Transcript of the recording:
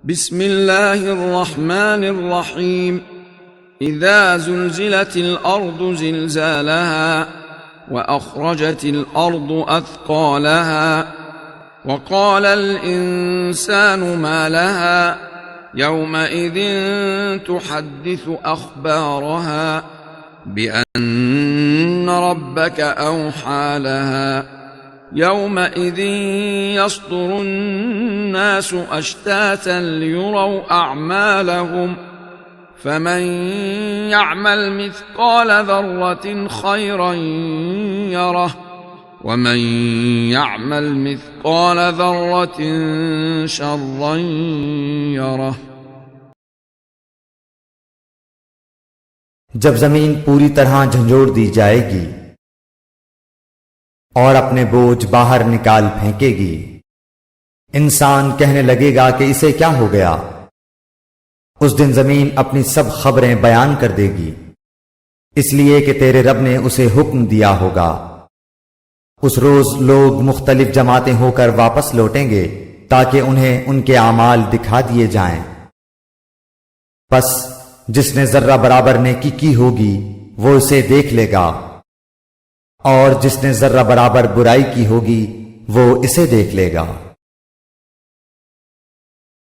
بسم الله الرحمن الرحيم إذا زلزلت الأرض زلزالها وأخرجت الأرض أثقالها وقال الإنسان ما لها يومئذ تحدث أخبارها بأن ربك أوحى لها يومئذ يصدر الناس أشتاتا ليروا أعمالهم فمن يعمل مثقال ذرة خيرا يره ومن يعمل مثقال ذرة شرا يره। जब जमीन पूरी तरह झंझोड़ दी जाएगी और अपने बोझ बाहर निकाल फेंकेगी, इंसान कहने लगेगा कि इसे क्या हो गया। उस दिन जमीन अपनी सब खबरें बयान कर देगी, इसलिए कि तेरे रब ने उसे हुक्म दिया होगा। उस रोज लोग मुख्तलिफ जमातें होकर वापस लौटेंगे ताकि उन्हें उनके आमाल दिखा दिए जाएं। बस जिसने जर्रा बराबर नेकी की होगी वो इसे देख लेगा और जिसने जर्रा बराबर बुराई की होगी वो इसे देख लेगा।